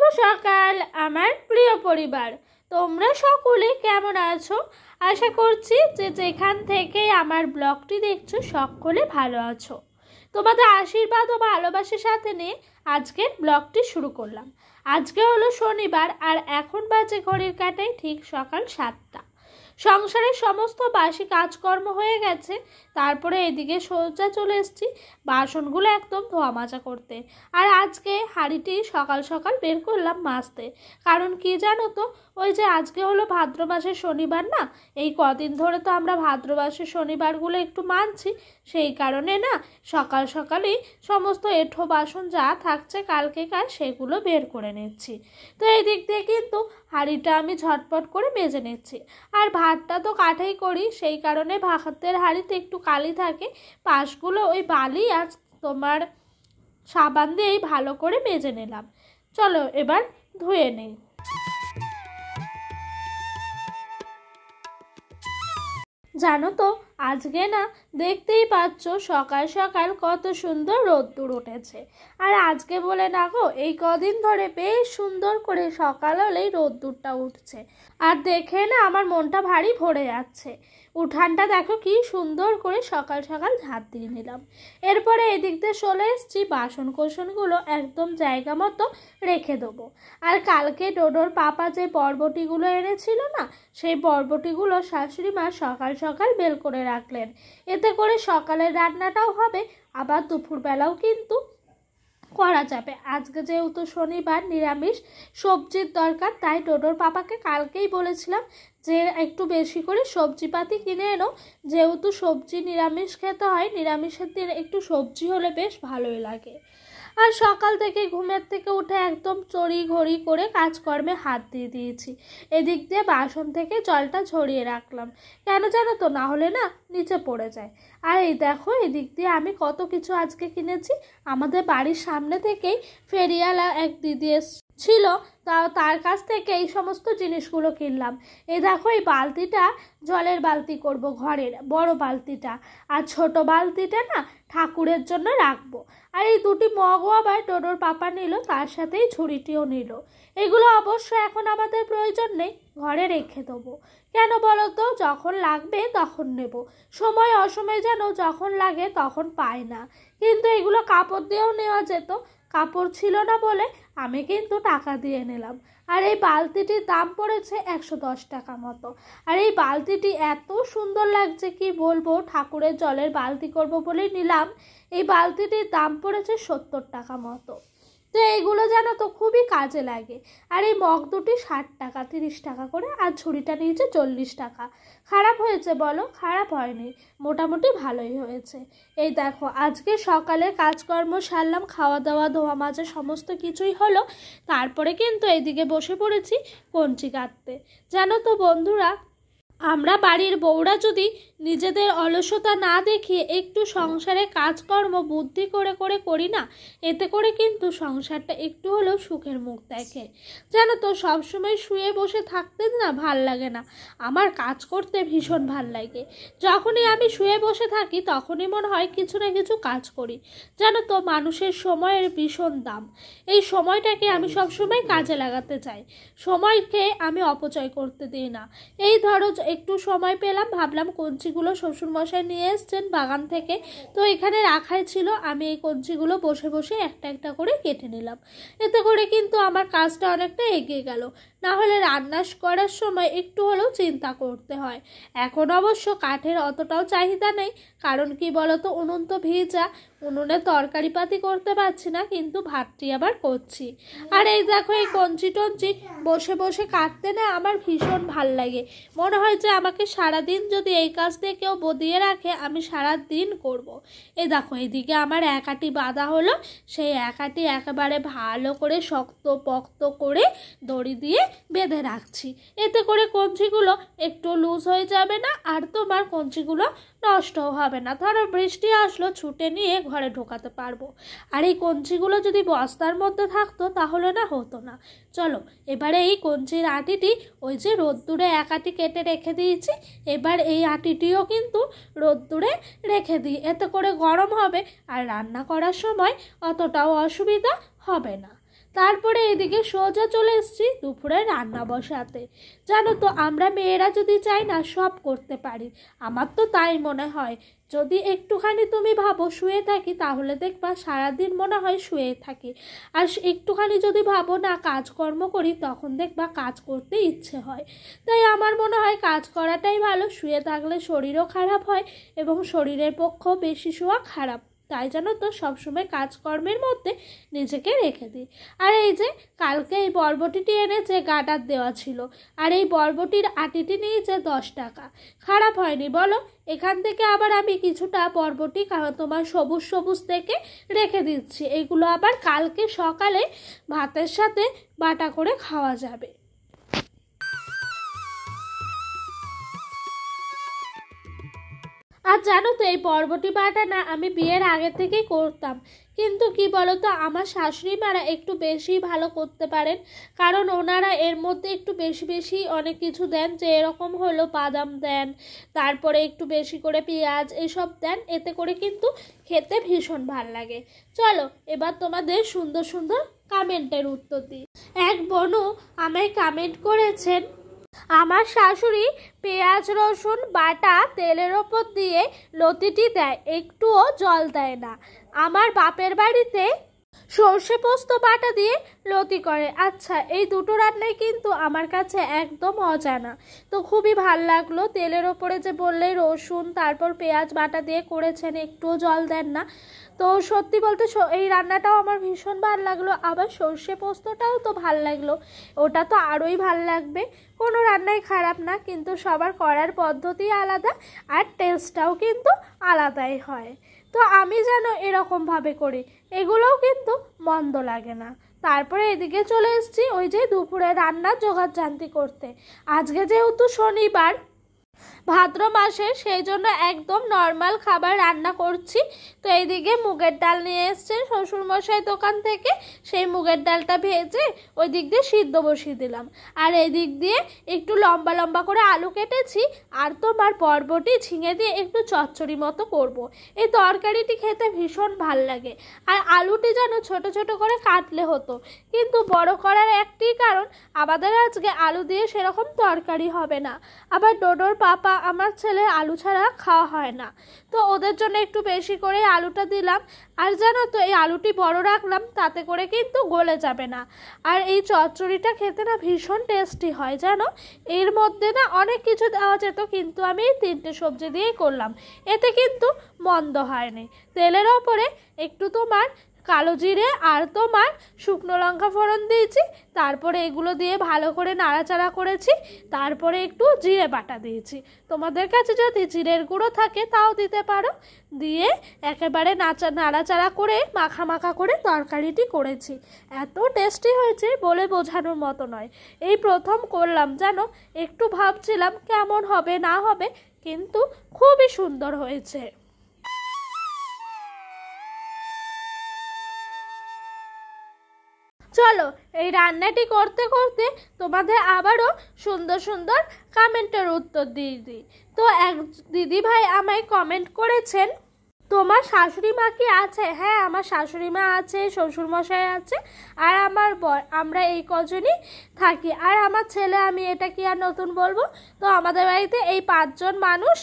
শুভ সকাল আমার প্রিয় পরিবার, তোমরা সকলে কেমন আছো? আশা করছি যে যেখান থেকে আমার ব্লগটি দেখছো সকলে ভালো আছো। তোমাদের আশীর্বাদ ও ভালোবাসার সাথে নিয়ে আজকের ব্লগটি শুরু করলাম। আজকে হলো শনিবার আর এখন বাজে ঘড়ির কাঁটায় ঠিক সকাল 7টা। সংসারের সমস্ত বাসি কাজকর্ম হয়ে গেছে, তারপরে এদিকে সোজা চলে এসেছি বাসনগুলো একদম ধোয়া মাজা করতে। আর আজকে হাঁড়িটি সকাল সকাল বের করলাম মাজতে, কারণ কি জানো তো, ওই যে আজকে হলো ভাদ্র মাসের শনিবার না, এই কদিন ধরে তো আমরা ভাদ্র মাসের শনিবারগুলো একটু মানছি, সেই কারণে না সকাল সকালই সমস্ত এঁঠো বাসন যা থাকছে কালকেকার সেগুলো বের করে নিচ্ছি। তো এই দিক দিয়ে কিন্তু হাঁড়িটা আমি ঝটপট করে মেজে নিচ্ছি। আর ভাতটা তো কাঠেই করি, সেই কারণে ভাতের হাঁড়িতে একটু কালি থাকে, পাশগুলো ওই বালি আর তোমার সাবান দিয়েই ভালো করে মেজে নিলাম। চলো এবার ধুয়ে নেই। জানো তো আজকে না দেখতেই পাচ্ছ সকাল সকাল কত সুন্দর রোদ্দুর উঠেছে। আর আজকে বলে না গো, এই কদিন ধরে বেশ সুন্দর করে সকাল হলেই রোদ্দুরটা উঠছে, আর দেখে না আমার মনটা ভারী ভরে যাচ্ছে। উঠানটা দেখো কি সুন্দর করে সকাল সকাল ঝাঁট দিয়ে নিলাম। এরপরে এদিক দিয়ে চলে এসেছি বাসন কোসনগুলো একদম জায়গা মতো রেখে দেবো। আর কালকে ডোডোর পাপা যে বরবটিগুলো এনেছিল না, সেই বরবটিগুলো শাশুড়ি মা সকাল সকাল বেল করে রাখলেন। এতে করে সকালের রান্নাটাও হবে, আবার দুপুরবেলাও কিন্তু করা যাবে। আজকে যেহেতু শনিবার নিরামিষ সবজির দরকার, তাই ডোডোর পাপাকে কালকেই বলেছিলাম যে একটু বেশি করে সবজিপাতি কিনে এনো, যেহেতু সবজি নিরামিষ খেতে হয়, নিরামিষের দিন একটু সবজি হলে বেশ ভালোই লাগে। আর সকাল থেকে ঘুমের থেকে উঠে একদম চড়ি ঘড়ি করে কাজকর্মে হাত দিয়ে দিয়েছি। এদিক দিয়ে বাসন থেকে জলটা ঝরিয়ে রাখলাম, কেন জানো তো, না হলে না নিচে পড়ে যায়। আর এই দেখো এদিক দিয়ে আমি কত কিছু আজকে কিনেছি। আমাদের বাড়ির সামনে থেকেই ফেরিওয়ালা এক দিদি ছিল, তার কাছ থেকে এই সমস্ত জিনিসগুলো কিনলাম। এই দেখো এই বালতিটা জলের বালতি করব, ঘরের বড় বালতিটা, আর ছোট বালতিটা না ঠাকুরের জন্য রাখবো। আর এই দুটি মগও আবার ডোডোর পাপা নিল, তার সাথেই ঝুড়িটিও নিল। এগুলো অবশ্য এখন আমাদের প্রয়োজন নেই, ঘরে রেখে দেবো। কেন বলো তো, যখন লাগবে তখন নেব, সময় অসময় যেন যখন লাগে তখন পাই না। কিন্তু এগুলো কাপড় দিয়েও নেওয়া যেত, কাপড় ছিল না বলে আমি কিন্তু টাকা দিয়ে নিলাম। আর এই বালতিটির দাম পড়েছে 110 টাকা মতো। আর এই বালতিটি এত সুন্দর লাগছে কি বলবো, ঠাকুরের জলের বালতি করব বলেই নিলাম। এই বালতিটির দাম পড়েছে 70 টাকা মতো। তো এইগুলো জানো তো খুবই কাজে লাগে। আর এই মগ দুটি 60 টাকা, 30 টাকা করে, আর ঝুড়িটা নিয়েছে 40 টাকা। খারাপ হয়েছে বলো? খারাপ হয়নি, মোটামুটি ভালোই হয়েছে। এই দেখো আজকে সকালে কাজকর্ম সারলাম, খাওয়া দাওয়া ধোয়া মাজা সমস্ত কিছুই হলো, তারপরে কিন্তু এইদিকে বসে পড়েছি কঞ্চি কাটতে। জানো তো বন্ধুরা, আমরা বাড়ির বউরা যদি নিজেদের অলসতা না দেখিয়ে একটু সংসারে কাজকর্ম বুদ্ধি করে করে করি না, এতে করে কিন্তু সংসারটা একটু হলেও সুখের মুখ দেখে। জানো তো সবসময় শুয়ে বসে থাকতে না ভাল লাগে না, আমার কাজ করতে ভীষণ ভাল লাগে। যখনই আমি শুয়ে বসে থাকি তখনই মনে হয় কিছু না কিছু কাজ করি। জানো তো মানুষের সময়ের ভীষণ দাম, এই সময়টাকে আমি সবসময় কাজে লাগাতে চাই, সময়কে আমি অপচয় করতে দিই না। এই ধরো একটু সময় পেলাম, ভাবলাম কঞ্চিগুলো শ্বশুরমশাই নিয়ে এসছেন বাগান থেকে, তো এখানে রাখাই ছিল, আমি এই কঞ্চিগুলো বসে বসে একটা একটা করে কেটে নিলাম। এতে করে কিন্তু আমার কাজটা অনেকটা এগিয়ে গেল, না হলে রান্না করার সময় একটু হলেও চিন্তা করতে হয়। এখন অবশ্য কাঠের অতটাও চাহিদা নেই, কারণ কি বলতো, উনুন তো ভিজা, উনুনে তরকারি পাতি করতে পারছি না, কিন্তু ভাতটি আবার করছি। আর এই দেখো এই কঞ্চি টঞ্চি বসে বসে কাটতে না আমার ভীষণ ভাল লাগে, মনে হয় যে আমাকে সারাদিন যদি এই কাজ দিয়ে কেউ বদিয়ে রাখে আমি সারাদিন করব। এই দেখো এইদিকে আমার একাটি বাঁধা হলো, সেই একাটি একেবারে ভালো করে শক্ত পক্ত করে দড়ি দিয়ে বেঁধে রাখছি। এতে করে কঞ্চিগুলো একটু লুজ হয়ে যাবে না, আর তোমার কঞ্চিগুলো নষ্টও হবে না। ধরো বৃষ্টি আসলো, ছুটে নিয়ে ঘরে ঢোকাতে পারবো। আর এই কঞ্চিগুলো যদি বস্তার মধ্যে থাকতো তাহলে না হতো না। চলো এবারে এই কঞ্চির আটিটি ওই যে রোদ্দুরে এক আটি কেটে রেখে দিয়েছি, এবার এই আটিটিও কিন্তু রোদ্দুরে রেখে দিই, এতে করে গরম হবে আর রান্না করার সময় অতটাও অসুবিধা হবে না। তারপরে এদিকে সোজা চলে এসেছি দুপুরে রান্না বসাতে। জানো তো আমরা মেয়েরা যদি চাই না সব করতে পারি, আমার তো তাই মনে হয়। যদি একটুখানি তুমি ভাবো শুয়ে থাকি, তাহলে দেখবা সারাদিন মনে হয় শুয়ে থাকি। আর একটুখানি যদি ভাবো না কাজকর্ম করি, তখন দেখবা কাজ করতে ইচ্ছে হয়। তাই আমার মনে হয় কাজ করাটাই ভালো। শুয়ে থাকলে শরীরও খারাপ হয় এবং শরীরের পক্ষেও বেশি শোয়া খারাপ। তাই জানো তো সবসময় কাজকর্মের মধ্যে নিজেকে রেখে দিই। আর এই যে কালকে এই বরবটিটি এনেছে, গাডার দেওয়া ছিল, আর এই বরবটির আটিটি নিয়েছে 10 টাকা। খারাপ হয়নি বলো? এখান থেকে আবার আমি কিছুটা বরবটি তোমার সবুজ সবুজ থেকে রেখে দিচ্ছি। এগুলো আবার কালকে সকালে ভাতের সাথে বাটা করে খাওয়া যাবে। আর জানো তো এই বরবটি বাটা না আমি বিয়ের আগে থেকেই করতাম, কিন্তু কি বলতো আমার শাশুড়ি মারা একটু বেশি ভালো করতে পারেন, কারণ ওনারা এর মধ্যে একটু বেশি বেশি অনেক কিছু দেন। যে এরকম হলো বাদাম দেন, তারপরে একটু বেশি করে পেঁয়াজ এসব দেন, এতে করে কিন্তু খেতে ভীষণ ভাল লাগে। চলো এবার তোমাদের সুন্দর সুন্দর কমেন্টের উত্তর দিই। এক বোনু আমায় কমেন্ট করেছেন, আমার শাশুড়ি পেঁয়াজ রসুন বাটা তেলের ওপর দিয়ে লতিটি দেয়, একটুও জল দেয় না। আমার বাপের বাড়িতে সর্ষে পোস্ত বাটা দিয়ে লতি করে। আচ্ছা, এই দুটো রান্নাই কিন্তু আমার কাছে একদম অজানা, তো খুবই ভাল লাগলো। তেলের ওপরে যে বললে রসুন তারপর পেঁয়াজ বাটা দিয়ে করেছেন, একটুও জল দেন না। তো সত্যি বলতে এই রান্নাটাও আমার ভীষণ ভালো লাগলো। আবার সর্ষে পোস্তটাও তো ভাল লাগলো, ওটা তো আরোই ভাল লাগবে। কোনো রান্নাই খারাপ না, কিন্তু সবার করার পদ্ধতি আলাদা আর টেস্টটাও কিন্তু আলাদাই হয়। তো আমি যেন এরকমভাবে করি, এগুলোও কিন্তু মন্দ লাগে না। তারপরে এদিকে চলে এসেছি ওই যে দুপুরে রান্নার জোগাড় জান্তি করতে। আজকে যেহেতু শনিবার ভাদ্র মাসে, সেই জন্য একদম নর্মাল খাবার রান্না করছি। তো এইদিকে মুগের ডাল নিয়ে এসছেন শ্বশুরমশাই দোকান থেকে, সেই মুগের ডালটা ভেজে ওই দিক দিয়ে সিদ্ধ বসিয়ে দিলাম। আর এই দিক দিয়ে একটু লম্বা লম্বা করে আলু কেটেছি, আর তোমার বরবটি ঝিঙে দিয়ে একটু চচ্চড়ি মতো করব। এই তরকারিটি খেতে ভীষণ ভাল লাগে। আর আলুটি যেন ছোট ছোট করে কাটলে হতো, কিন্তু বড় করার একটি কারণ, আমাদের আজকে আলু দিয়ে সেরকম তরকারি হবে না। আবার ডোডোর পাপা আমার ছেলে আলু ছাড়া খাওয়া হয় না, তো ওদের জন্য একটু বেশি করে আলুটা দিলাম। আর জানো তো এই আলুটি বড় রাখলাম, তাতে করে কিন্তু গলে যাবে না। আর এই চচ্চড়িটা খেতে না ভীষণ টেস্টি হয় জানো। এর মধ্যে না অনেক কিছু দেওয়া যেত, কিন্তু আমি এই 3টে সবজি দিয়েই করলাম, এতে কিন্তু মন্দ হয়নি। তেলের ওপরে একটু তোমার কালো জিরে আর তোমার শুকনো লঙ্কা ফোড়ন দিয়েছি, তারপরে এগুলো দিয়ে ভালো করে নাড়াচাড়া করেছি। তারপরে একটু জিরে বাটা দিয়েছি, তোমাদের কাছে যদি জিরের গুঁড়ো থাকে তাও দিতে পারো। দিয়ে একেবারে নাড়াচাড়া করে মাখা মাখা করে তরকারিটি করেছি। এত টেস্টি হয়েছে বলে বোঝানোর মতো নয়। এই প্রথম করলাম জানো, একটু ভাবছিলাম কেমন হবে না হবে, কিন্তু খুবই সুন্দর হয়েছে। চলো এই রান্নাটি করতে করতে তোমাদের আবারও সুন্দর সুন্দর কমেন্টের উত্তর দিয়ে দিই। তো এক দিদি ভাই আমায় কমেন্ট করেছেন, তোমার শাশুড়ি মা কি আছে? হ্যাঁ, আমার শাশুড়ি মা আছে, শ্বশুরমশাই আছে, আর আমার বর, আমরা এই কজনই থাকি। আর আমার ছেলে, আমি এটা কি আর নতুন বলবো। তো আমাদের বাড়িতে এই 5 জন মানুষ।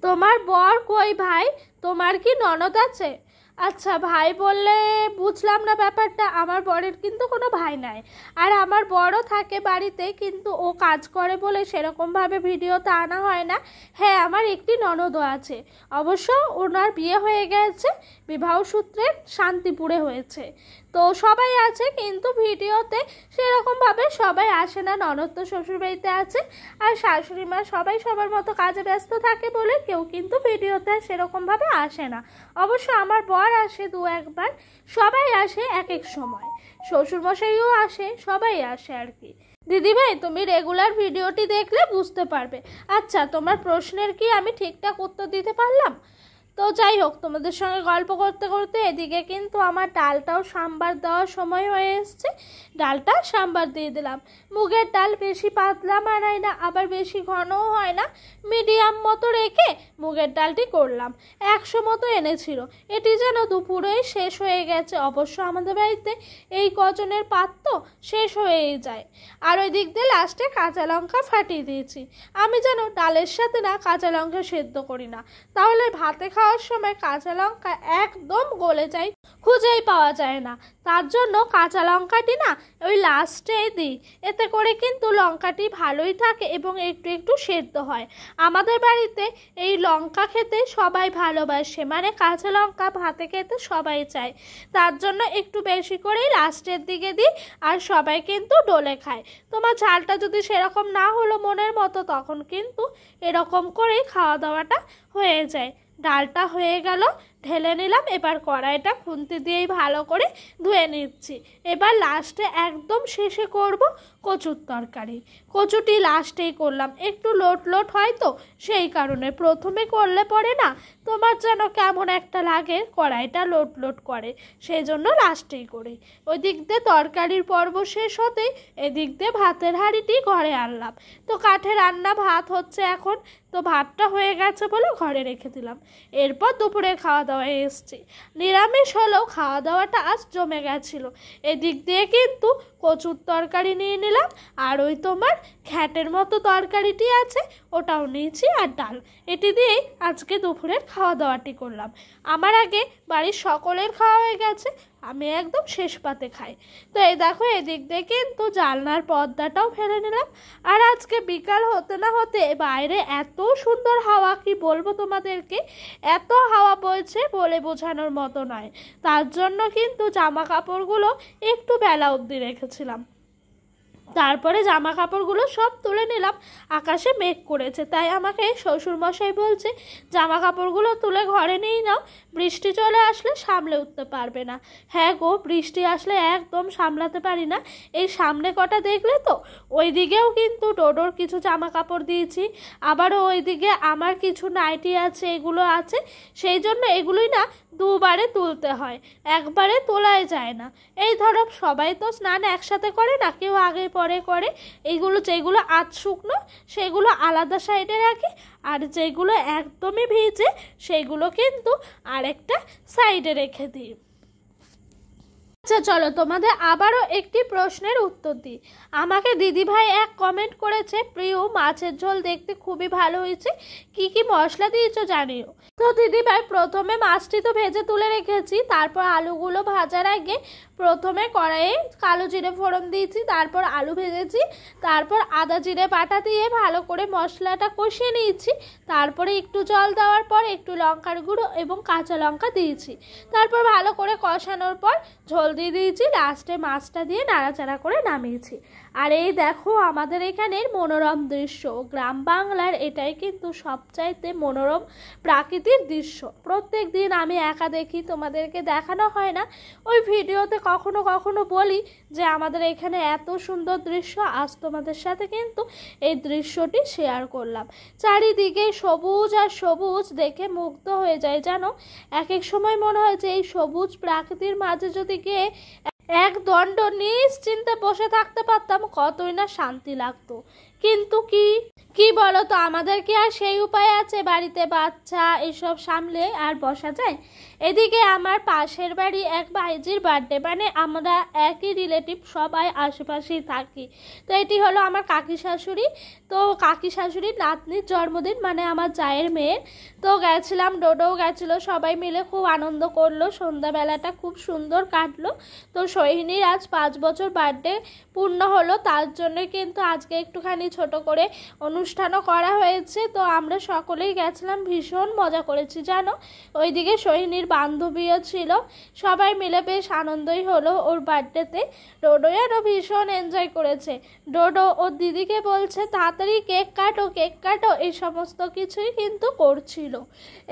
তোমার বর কই ভাই? তোমার কি ননদ আছে? আচ্ছা, ভাই বললে বুঝলাম না ব্যাপারটা। আমার বরের কিন্তু কোনো ভাই নাই, আর আমার বড়ও থাকে বাড়িতে, কিন্তু ও কাজ করে বলে সেরকমভাবে ভিডিওতে আনা হয় না। হ্যাঁ, আমার একটি ননদও আছে, অবশ্য ওনার বিয়ে হয়ে গেছে, বিবাহ সূত্রে শান্তিপুরে হয়েছে। তো সবাই আছে, কিন্তু ভিডিওতে সেরকমভাবে সবাই আসে না। ননদ তো শ্বশুরবাড়িতে আছে, আর শাশুড়ি মা সবাই সবার মতো কাজে ব্যস্ত থাকে বলে কেউ কিন্তু ভিডিওতে সেরকমভাবে আসে না। অবশ্য আমার বর আসে 2-1 বার, সবাই আসে এক এক সময়, শ্বশুরমশাইও আসে, সবাই আসে আর কি। দিদিভাই, তুমি রেগুলার ভিডিওটি দেখলে বুঝতে পারবে। আচ্ছা, তোমার প্রশ্নের কি আমি ঠিকঠাক উত্তর দিতে পারলাম? তো যাই হোক, তোমাদের সঙ্গে গল্প করতে করতে এদিকে কিন্তু আমার ডালটাও সাম্বার দেওয়ার সময় হয়ে এসছে। ডালটা সাম্বার দিয়ে দিলাম। মুগের ডাল বেশি পাতলা বানাই না, আবার বেশি ঘনও হয় না, মিডিয়াম মতো রেখে মুগের ডালটি করলাম। 100 মতো এনেছিল। এটি যেন দুপুরেই শেষ হয়ে গেছে। অবশ্য আমাদের বাড়িতে এই কজনের পাত্র শেষ হয়েই যায়। আর ওই দিক দিয়ে লাস্টে কাঁচা লঙ্কা ফাটিয়ে দিয়েছি। আমি যেন ডালের সাথে না কাঁচা লঙ্কা সেদ্ধ করি না, তাহলে ভাতে খাওয়ার সময় কাঁচা লঙ্কা একদম গলে যায়, খুঁজেই পাওয়া যায় না। তার জন্য কাঁচা লঙ্কাটি না ওই লাস্টে দিই, এতে করে কিন্তু লঙ্কাটি ভালোই থাকে এবং একটু একটু সেদ্ধ হয়। আমাদের বাড়িতে এই লঙ্কা খেতে সবাই ভালোবাসে, মানে কাঁচা লঙ্কা ভাতে খেতে সবাই চায়। তার জন্য একটু বেশি করেই লাস্টের দিকে দিই, আর সবাই কিন্তু ডলে খায়। তোমার ঝালটা যদি সেরকম না হলো মনের মতো, তখন কিন্তু এরকম করেই খাওয়া দাওয়াটা হয়ে যায়। ডালটা হয়ে গেল, ঢেলে নিলাম। এবার কড়াইটা খুন্তি দিয়েই ভালো করে ধুয়ে নিচ্ছি। এবার লাস্টে একদম শেষে করব কচুর তরকারি। কচুটি লাস্টেই করলাম, একটু লোট লোট হয় তো সেই কারণে। প্রথমে করলে পরে না তোমার যেন কেমন একটা লাগে, কড়াইটা লোট লোট করে, সেই জন্য লাস্টেই করি। ওই দিক দিয়ে তরকারির পর্ব শেষ হতেই এদিক দিয়ে ভাতের হাঁড়িটি ঘরে আনলাম। তো কাঠে রান্না ভাত হচ্ছে এখন, তো ভাতটা হয়ে গেছে বলে ঘরে রেখে দিলাম। এরপর দুপুরের খাওয়া দাওয়ায় এসছি। নিরামিষ হলেও খাওয়া দাওয়াটা আজ জমে গেছিলো। এদিক দিয়ে কিন্তু কচুর তরকারি নিয়ে নিলাম, আর ওই তোমার ঘ্যাটের মতো তরকারিটি আছে ওটাও নিয়েছি, আর ডাল। এটি দিয়েই আজকে দুপুরের খাওয়া দাওয়াটি করলাম। আমার আগে বাড়ির সকলের খাওয়া হয়ে গেছে, আমি একদম শেষ পাতে খাই। তো এই দেখো, এদিক দিয়ে কিন্তু জানলার পর্দাটাও ফেলে নিলাম। আর আজকে বিকাল হতে না হতে বাইরে এত সুন্দর হাওয়া, কি বলবো তোমাদেরকে, এত হাওয়া বইছে বলে বোঝানোর মতো নয়। তার জন্য কিন্তু জামা কাপড়গুলো একটু বেলা অবধি রেখেছিলাম। তারপরে জামা কাপড়গুলো সব তুলে নিলাম। আকাশে মেঘ করেছে, তাই আমাকে শ্বশুরমশাই বলছে জামা কাপড়গুলো তুলে ঘরে নিয়ে নাও, বৃষ্টি চলে আসলে সামলে উঠতে পারবে না। হ্যাঁ গো, বৃষ্টি আসলে একদম সামলাতে পারি না। এই সামনে কটা দেখলে তো, ওই দিকেও কিন্তু ডোডোর কিছু জামা কাপড় দিয়েছি, আবারও ওইদিকে আমার কিছু নাইটি আছে, এগুলো আছে। সেই জন্য এগুলোই না দুবারে তুলতে হয়, একবারে তোলাই যায় না। এই ধরো সবাই তো স্নান একসাথে করে না, কেউ আগে পরে করে। এইগুলো যেগুলো আধ শুকনো সেগুলো আলাদা সাইডে রাখি, আর যেগুলো একদমই ভিজে সেগুলো কিন্তু আরেকটা সাইডে রেখে দিই। আচ্ছা চলো, তোমাদের আবারও একটি প্রশ্নের উত্তর দিই। আমাকে দিদিভাই এক কমেন্ট করেছে, প্রিয় মাছের ঝোল দেখতে খুবই ভালো হয়েছে, কি কি মশলা দিয়েছো জানিও। তো দিদিভাই, প্রথমে মাছটি তো ভেজে তুলে রেখেছি, তারপর আলুগুলো ভাজার আগে প্রথমে কড়াইয়ে কালো জিরে ফোড়ন দিয়েছি, তারপর আলু ভেজেছি, তারপর আদা জিরে বাটা দিয়ে ভালো করে মশলাটা কষিয়ে নিয়েছি। তারপরে একটু জল দেওয়ার পর একটু লঙ্কার গুঁড়ো এবং কাঁচা লঙ্কা দিয়েছি। তারপর ভালো করে কষানোর পর ঝোল দিয়ে দিয়েছি, লাস্টে মাছটা দিয়ে নাড়াচাড়া করে নামিয়েছি। আর এই দেখো আমাদের এখানের মনোরম দৃশ্য, গ্রাম বাংলার এটাই কিন্তু সবচাইতে মনোরম প্রাকৃতিক দৃশ্য। প্রত্যেক দিন আমি একা দেখি, তোমাদেরকে দেখানো হয় না। ওই ভিডিওতে কখনো কখনো বলি যে আমাদের এখানে এত সুন্দর দৃশ্য, আজ তোমাদের সাথে কিন্তু এই দৃশ্যটি শেয়ার করলাম। চারিদিকে সবুজ আর সবুজ, দেখে মুগ্ধ হয়ে যায় জানো। এক এক সময় মনে হয় যে এই সবুজ প্রাকৃতির মাঝে যদি গিয়ে এক দণ্ড নিশ্চিন্তে বসে থাকতে পারতাম, কতই না শান্তি লাগতো। কিন্তু কি বলো তো, আমাদের কি আর সেই উপায় আছে? বাড়িতে বাচ্চা এসব সামলে আর বসা যায়? এদিকে আমার পাশের বাড়ি এক ভাইজির বার্থডে, মানে আমরা একই রিলেটিভ, সবাই আশেপাশেই থাকি। তো এটি হলো আমার কাকি শাশুড়ি। তো কাকি শাশুড়ির নাতনির জন্মদিন, মানে আমার জায়ের মেয়ের। তো গেছিলাম, ডোডোও গেছিলো, সবাই মিলে খুব আনন্দ করলো। সন্ধ্যাবেলাটা খুব সুন্দর কাটলো। তো সোহিনীর আজ 5 বছর বার্থডে পূর্ণ হলো, তার জন্য কিন্তু আজকে একটুখানি ছোট করে অনুষ্ঠানও করা হয়েছে। তো আমরা সকলেই গেছিলাম, ভীষণ মজা করেছি জানো। ওইদিকে সোহিনীর বান্ধবীও ছিল, সবাই মিলে বেশ আনন্দই হলো ওর বার্থডেতে। ডোডো আরও ভীষণ এনজয় করেছে। ডোডো ওর দিদিকে বলছে তাড়াতাড়ি কেক কাটো, কেক কাটো, এই সমস্ত কিছুই কিন্তু করছিল।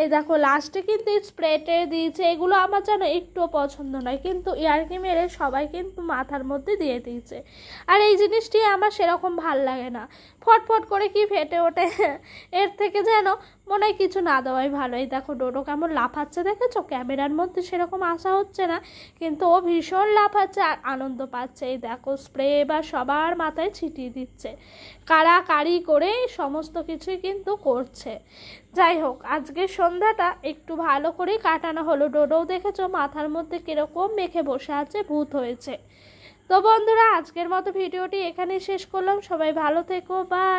এই দেখো লাস্টে কিন্তু স্প্রেটে দিয়েছে, এগুলো আমার যেন একটুও পছন্দ নয়, কিন্তু ইয়ার্কি মেরে সবাই কিন্তু মাথার মধ্যে দিয়ে দিয়েছে। আর এই জিনিসটি আমার সেরকম ভাল লাগে না, ফটফট করে কি ফেটে ওঠে। এর থেকে যেন মনে হয় কিছু না দেওয়াই ভালো। এই দেখো ডোডো কেমন লাফাচ্ছে দেখেছো, ক্যামেরার মধ্যে সেরকম আসা হচ্ছে না কিন্তু ও ভীষণ লাফাচ্ছে আর আনন্দ পাচ্ছে। এই দেখো স্প্রে এবার সবার মাথায় ছিটিয়ে দিচ্ছে, কাড়াকাড়ি করে সমস্ত কিছুই কিন্তু করছে। যাই হোক আজকের সন্ধ্যাটা একটু ভালো করেই কাটানো হলো। ডোডোও দেখেছো মাথার মধ্যে কিরকম মেখে বসে আছে, ভূত হয়েছে। তো বন্ধুরা আজকের মতো ভিডিওটি এখানেই শেষ করলাম। সবাই ভালো থেকো, বাই।